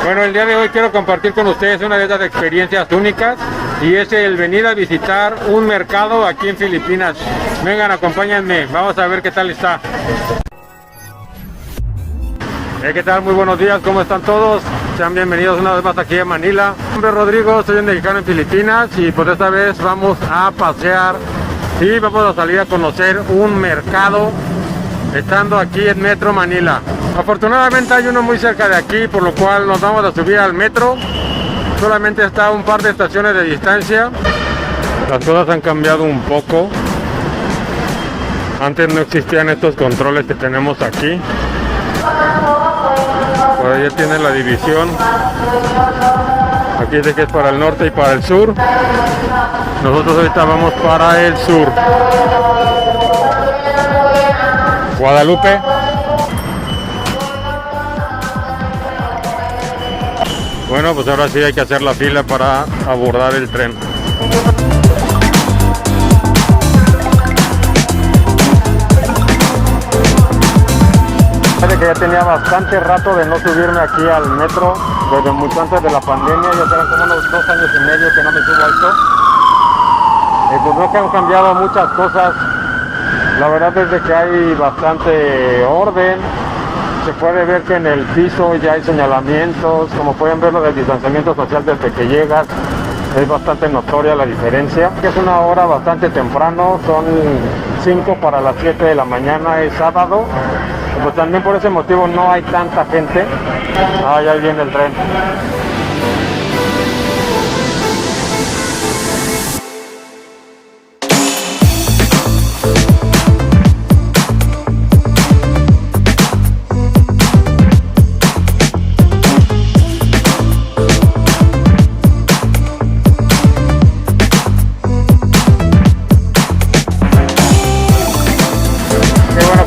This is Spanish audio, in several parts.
Bueno, el día de hoy quiero compartir con ustedes una de esas experiencias únicas y es el venir a visitar un mercado aquí en Filipinas. Vengan, acompáñenme, vamos a ver qué tal está. ¿Qué tal? Muy buenos días, ¿cómo están todos? Sean bienvenidos una vez más aquí a Manila. Mi nombre es Rodrigo, soy un mexicano en Filipinas y pues esta vez vamos a pasear y vamos a salir a conocer un mercado estando aquí en Metro Manila. Afortunadamente hay uno muy cerca de aquí, por lo cual nos vamos a subir al metro. Solamente está a un par de estaciones de distancia. Las cosas han cambiado un poco. Antes no existían estos controles que tenemos aquí. Por ahí tiene la división. Aquí dice que es para el norte y para el sur. Nosotros ahorita vamos para el sur. Guadalupe. Bueno, pues ahora sí hay que hacer la fila para abordar el tren. Que ya tenía bastante rato de no subirme aquí al metro, desde mucho antes de la pandemia, ya serán como unos 2 años y medio que no me subo a esto. Pues veo que han cambiado muchas cosas. La verdad es de que hay bastante orden. Se puede ver que en el piso ya hay señalamientos, como pueden ver lo del distanciamiento social desde que llegas. Es bastante notoria la diferencia. Es una hora bastante temprano, son 5 para las 7 de la mañana, es sábado. Pues también por ese motivo no hay tanta gente. Ah, ya viene el tren.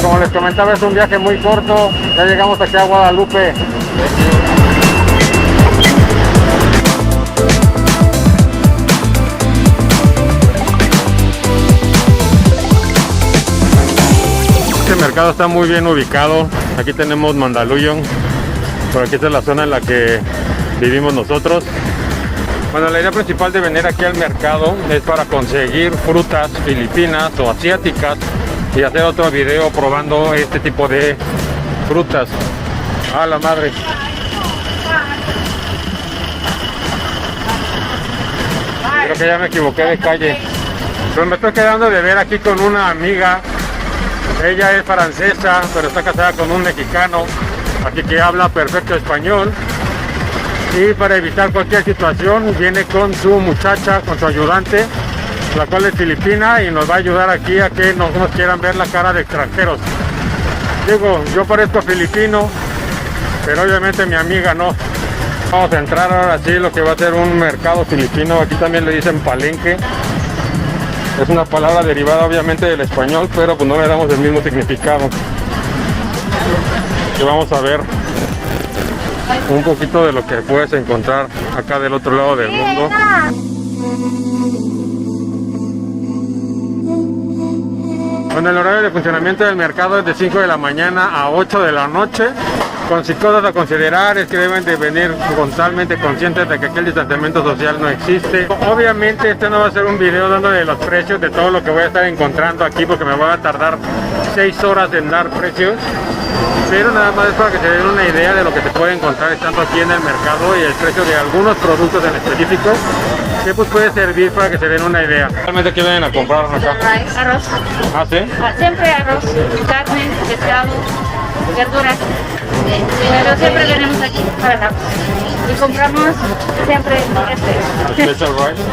Como les comentaba, es un viaje muy corto. Ya llegamos aquí a Guadalupe. Este mercado está muy bien ubicado. Aquí tenemos Mandaluyong. Por aquí está la zona en la que vivimos nosotros. Bueno, la idea principal de venir aquí al mercado es para conseguir frutas filipinas o asiáticas y hacer otro video probando este tipo de frutas. ¡A la madre! Creo que ya me equivoqué de calle. Pero me estoy quedando de ver aquí con una amiga. Ella es francesa, pero está casada con un mexicano, así que habla perfecto español. Y para evitar cualquier situación, viene con su muchacha, con su ayudante, la cual es filipina y nos va a ayudar aquí a que no nos quieran ver la cara de extranjeros. Digo, yo parezco filipino, pero obviamente mi amiga no. Vamos a entrar ahora sí lo que va a ser un mercado filipino. Aquí también le dicen palenque. Es una palabra derivada obviamente del español, pero pues no le damos el mismo significado. Y vamos a ver un poquito de lo que puedes encontrar acá del otro lado del mundo. Bueno, el horario de funcionamiento del mercado es de 5 de la mañana a 8 de la noche. Con cosas a considerar es que deben de venir totalmente conscientes de que aquí el distanciamiento social no existe. Obviamente este no va a ser un video dándole los precios de todo lo que voy a estar encontrando aquí, porque me voy a tardar 6 horas en dar precios. Pero nada más es para que se den una idea de lo que se puede encontrar estando aquí en el mercado y el precio de algunos productos en específico que pues puede servir para que se den una idea. ¿Realmente qué vienen a comprar acá? Arroz. ¿Ah, sí? Siempre arroz, carne, pescado, verduras. Pero siempre venimos aquí para la... Y compramos siempre Special rice.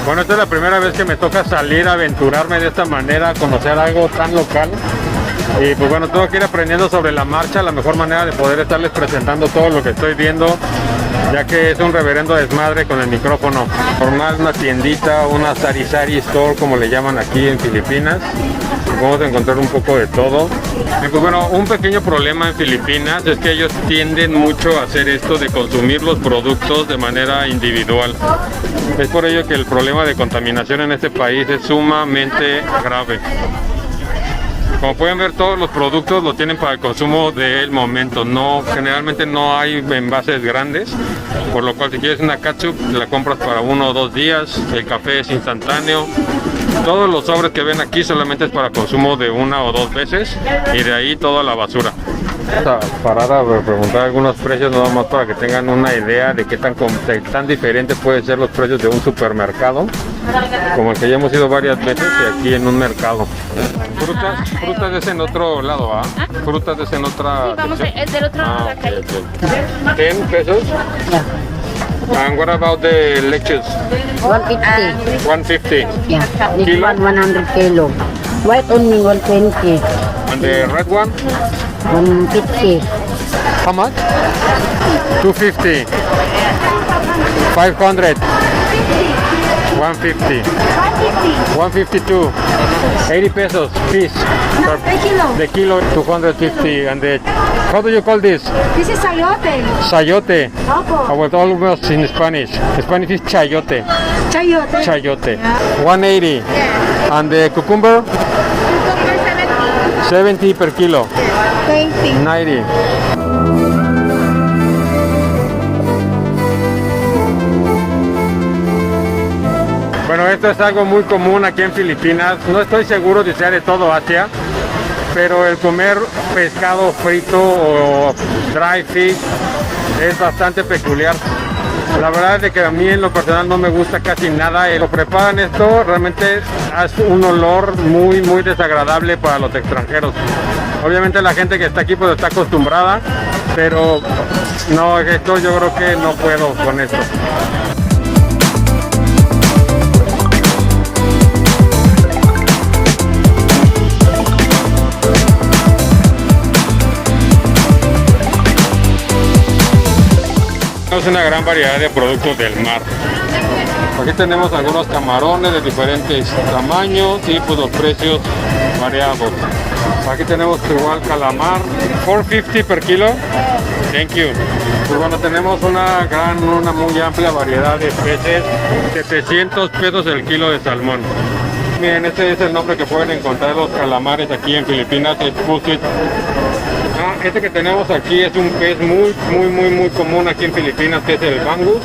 Bueno, esta es la primera vez que me toca salir a aventurarme de esta manera, a conocer algo tan local. Y pues bueno, tengo que ir aprendiendo sobre la marcha la mejor manera de poder estarles presentando todo lo que estoy viendo, ya que es un reverendo desmadre con el micrófono. Normal, una tiendita, una sari-sari store como le llaman aquí en Filipinas. Vamos a encontrar un poco de todo. Y pues bueno, un pequeño problema en Filipinas es que ellos tienden mucho a hacer esto de consumir los productos de manera individual. Es por ello que el problema de contaminación en este país es sumamente grave. Como pueden ver, todos los productos lo tienen para el consumo del momento. No, generalmente no hay envases grandes, por lo cual si quieres una ketchup la compras para 1 o 2 días. El café es instantáneo. Todos los sobres que ven aquí solamente es para consumo de 1 o 2 veces y de ahí toda la basura. Vamos a parar a preguntar algunos precios nada más para que tengan una idea de qué tan diferente pueden ser los precios de un supermercado, como el que ya hemos ido varias veces, y aquí en un mercado. Frutas es en otro lado, ¿ah? Frutas es en otra. Sí, vamos, es del otro lado de la calle. Okay. 10 pesos. And what about the lettuce? 150. 150. Yeah. This Kilo? one 100 kilo. White only 120. And the red one? 150. How much? 250. 500. 150. 152. 80 pesos piece. The kilo 250. And the, how do you call this? This is sayote. Sayote. Opo. I was almost in Spanish. Spanish is chayote. Chayote. Chayote. 180. And the cucumber? 70 per kilo. 90. Bueno, esto es algo muy común aquí en Filipinas. No estoy seguro de sea de todo Asia, pero el comer pescado frito o dry fish es bastante peculiar. La verdad es que a mí en lo personal no me gusta casi nada. Lo preparan esto, realmente hace un olor muy desagradable para los extranjeros. Obviamente la gente que está aquí pues está acostumbrada, pero no, esto yo creo que no puedo con esto. Tenemos una gran variedad de productos del mar. Aquí tenemos algunos camarones de diferentes tamaños y pues los precios variados. Aquí tenemos igual calamar, 450 per kilo. Thank you. Pues bueno, tenemos una muy amplia variedad de peces, 700 pesos el kilo de salmón. Miren, este es el nombre que pueden encontrar los calamares aquí en Filipinas, es pusit. Este que tenemos aquí es un pez muy común aquí en Filipinas, que es el bangus.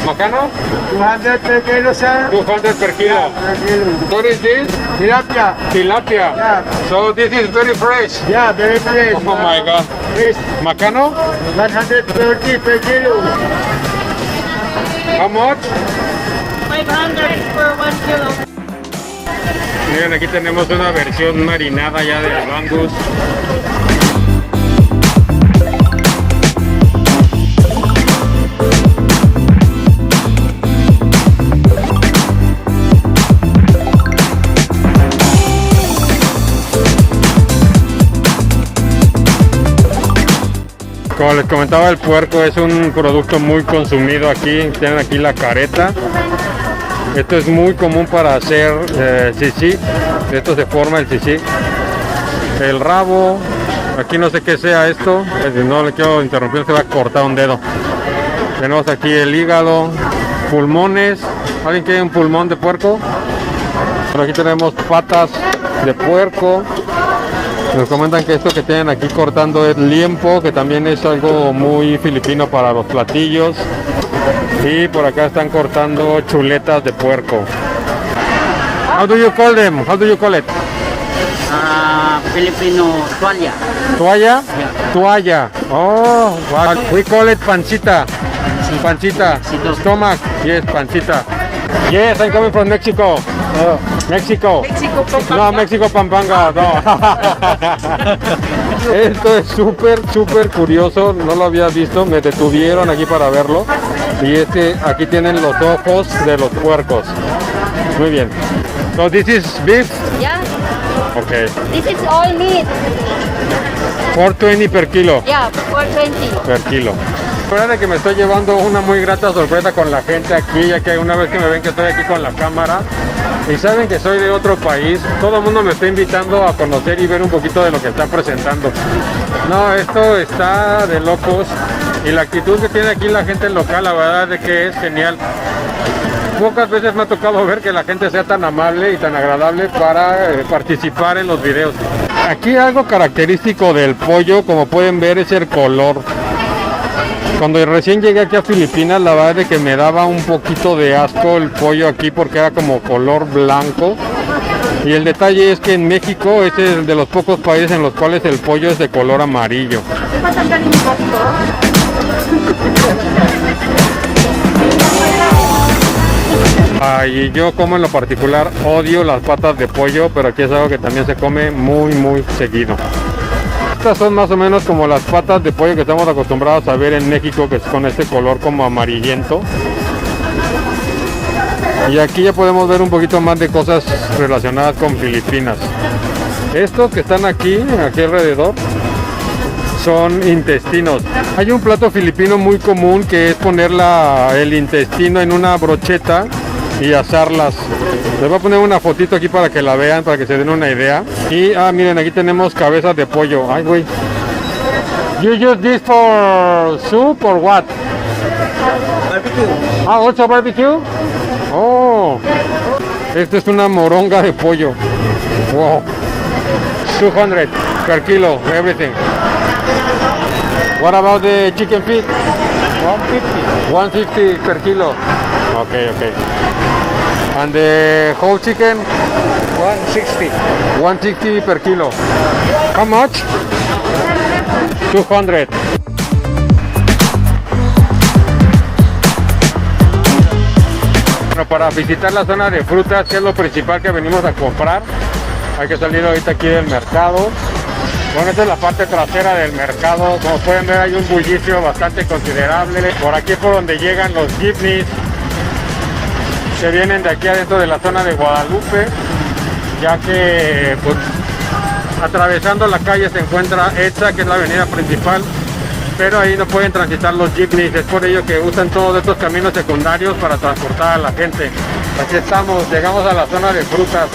¿Macano? 200 per kilo, sir. 200 per kilo. What is this? Tilapia. Tilapia. Yeah. So this is very fresh. Yeah, very fresh. Oh my god. Fresh. ¿Macano? 130 per kilo. How much? 500 for 1 kilo. Miren, aquí tenemos una versión marinada ya del bangus. Como les comentaba, el puerco es un producto muy consumido aquí. Tienen aquí la careta. Esto es muy común para hacer sisí. Esto se forma el sisí. El rabo. Aquí no sé qué sea esto. No le quiero interrumpir, se va a cortar un dedo. Tenemos aquí el hígado. Pulmones. ¿Alguien quiere un pulmón de puerco? Pero aquí tenemos patas de puerco. Nos comentan que esto que tienen aquí cortando es liempo, que también es algo muy filipino para los platillos. Y por acá están cortando chuletas de puerco. How do you call them? How do you call it? Filipino toalla. Toalla? Toalla. Oh, wow. We call it pancita. Pancita. Stomach. Yes, pancita. Yes, I'm coming from Mexico. Mexico. No, México Pampanga, no. Esto es súper curioso, no lo había visto, me detuvieron aquí para verlo. Y es que aquí tienen los ojos de los puercos. Muy bien. So this is beef? Yeah, Okay. this is all meat. 420 per kilo. Yeah, 420. Per kilo. La verdad es que me estoy llevando una muy grata sorpresa con la gente aquí, ya que una vez que me ven que estoy aquí con la cámara y saben que soy de otro país, todo el mundo me está invitando a conocer y ver un poquito de lo que están presentando. No, esto está de locos y la actitud que tiene aquí la gente local, la verdad es que es genial. Pocas veces me ha tocado ver que la gente sea tan amable y tan agradable para participar en los videos. Aquí algo característico del pollo, como pueden ver, es el color. Cuando recién llegué aquí a Filipinas, la verdad es que me daba un poquito de asco el pollo aquí porque era como color blanco. Y el detalle es que en México es el de los pocos países en los cuales el pollo es de color amarillo. Y yo como en lo particular odio las patas de pollo, pero aquí es algo que también se come muy seguido. Estas son más o menos como las patas de pollo que estamos acostumbrados a ver en México, que es con este color como amarillento. Y aquí ya podemos ver un poquito más de cosas relacionadas con Filipinas. Estos que están aquí alrededor son intestinos. Hay un plato filipino muy común que es poner el intestino en una brocheta y asarlas. Les voy a poner una fotito aquí para que la vean, para que se den una idea. Y miren, aquí tenemos cabezas de pollo. Ay, güey. You use this for soup or what? Barbecue. Also barbecue. Oh. Esta es una moronga de pollo. Wow. 200 per kilo, everything. What about the chicken feet? 150. 150 per kilo. Okay. And the whole chicken? 160. 160 per kilo. How much? 200. Bueno, para visitar la zona de frutas, que es lo principal que venimos a comprar, hay que salir ahorita aquí del mercado. Bueno, esta es la parte trasera del mercado. Como pueden ver, hay un bullicio bastante considerable. Por aquí es por donde llegan los jeepneys que vienen de aquí adentro de la zona de Guadalupe, ya que pues, atravesando la calle se encuentra ETSA, que es la avenida principal, pero ahí no pueden transitar los jeepneys. Es por ello que usan todos estos caminos secundarios para transportar a la gente. Aquí estamos, llegamos a la zona de frutas.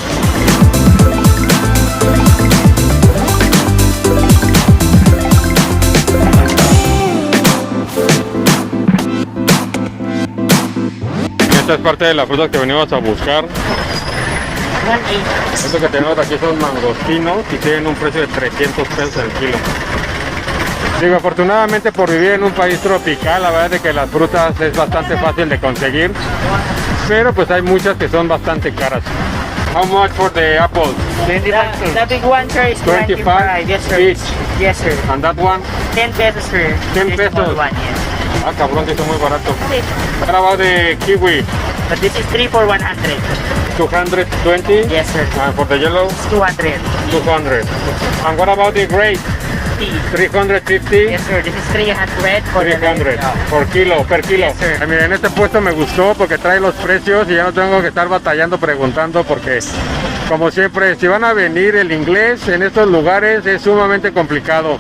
Esta es parte de la fruta que venimos a buscar. Esto que tenemos aquí son mangostinos y tienen un precio de 300 pesos el kilo. Digo, afortunadamente por vivir en un país tropical, la verdad es que las frutas es bastante fácil de conseguir, pero pues hay muchas que son bastante caras. How much for the apples? 25. The big one, sir, is 25 25. Yes, sir. each. Yes, sir. And that one? 10 pesos, sir. 10 This pesos. small one, yes. Ah, cabrón, que está muy barato. What about the kiwi? But this is 3 for 100. 220? Yes, sir. And for the yellow? It's 200. 200. And what about the grape? 350? Yes, sir. This is 300 for the 300 no. por kilo, per kilo. Yes, sir. Miren, este puesto me gustó porque trae los precios y ya no tengo que estar batallando preguntando, porque como siempre, si van a venir, el inglés en estos lugares es sumamente complicado.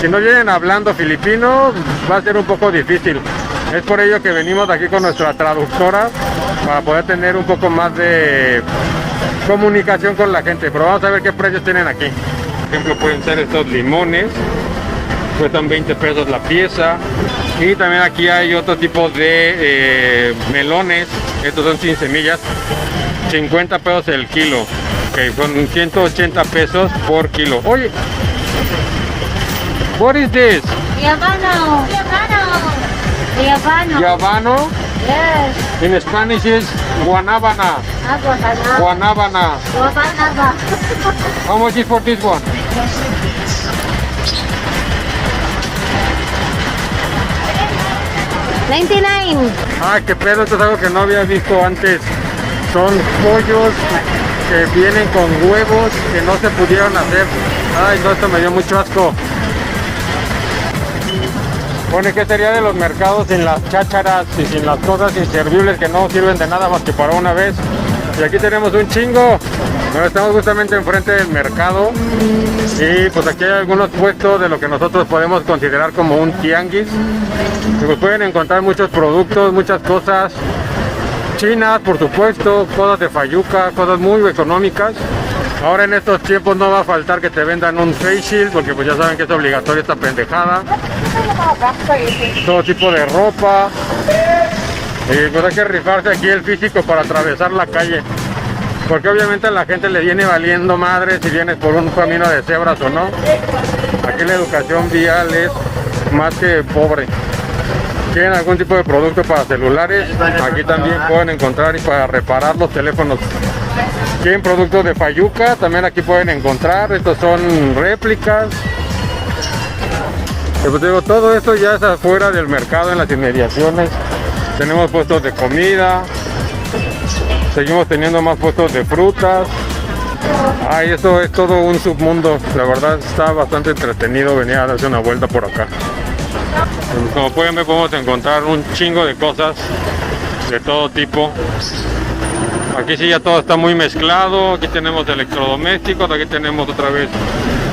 Si no vienen hablando filipino, va a ser un poco difícil. Es por ello que venimos aquí con nuestra traductora para poder tener un poco más de comunicación con la gente. Pero vamos a ver qué precios tienen aquí. Por ejemplo, pueden ser estos limones, cuestan 20 pesos la pieza. Y también aquí hay otro tipo de melones, estos son sin semillas, 50 pesos el kilo, que son 180 pesos por kilo. Oye, what is this? Yabano. Yabano? Yes. In Spanish is guanábana. Guanábana. How much is for this one? $99. Ah, qué pedo, esto es algo que no había visto antes. Son pollos que vienen con huevos que no se pudieron hacer. Ay, no, esto me dio mucho asco. Bueno, ¿qué sería de los mercados sin las chácharas y sin las cosas inservibles que no sirven de nada más que para una vez? Y aquí tenemos un chingo. Bueno, estamos justamente enfrente del mercado y pues aquí hay algunos puestos de lo que nosotros podemos considerar como un tianguis. Y pues pueden encontrar muchos productos, muchas cosas chinas, por supuesto, cosas de fayuca, cosas muy económicas. Ahora en estos tiempos no va a faltar que te vendan un face shield, porque pues ya saben que es obligatorio esta pendejada. Todo tipo de ropa. Y pues hay que rifarse aquí el físico para atravesar la calle. Porque obviamente a la gente le viene valiendo madre si vienes por un camino de cebras o no. Aquí la educación vial es más que pobre. ¿Quieren algún tipo de producto para celulares? Aquí también pueden encontrar, y para reparar los teléfonos. ¿Quieren productos de Fayuca? También aquí pueden encontrar. Estos son réplicas. Pues digo, todo esto ya es afuera del mercado, en las inmediaciones. Tenemos puestos de comida. Seguimos teniendo más puestos de frutas. Ay, esto es todo un submundo. La verdad está bastante entretenido venir a darse una vuelta por acá. Como pueden ver, podemos encontrar un chingo de cosas de todo tipo. Aquí sí ya todo está muy mezclado. Aquí tenemos electrodomésticos, aquí tenemos otra vez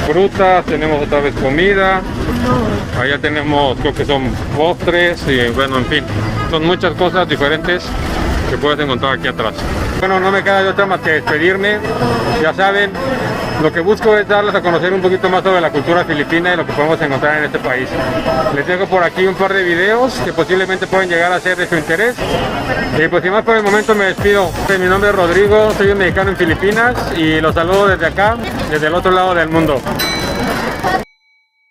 frutas, tenemos otra vez comida. Allá tenemos, creo que son postres y bueno, en fin, son muchas cosas diferentes que puedes encontrar aquí atrás. Bueno, no me queda de otra más que despedirme. Ya saben, lo que busco es darles a conocer un poquito más sobre la cultura filipina y lo que podemos encontrar en este país. Les dejo por aquí un par de videos que posiblemente pueden llegar a ser de su interés. Y pues sin más por el momento me despido. Mi nombre es Rodrigo, soy un mexicano en Filipinas y los saludo desde acá, desde el otro lado del mundo.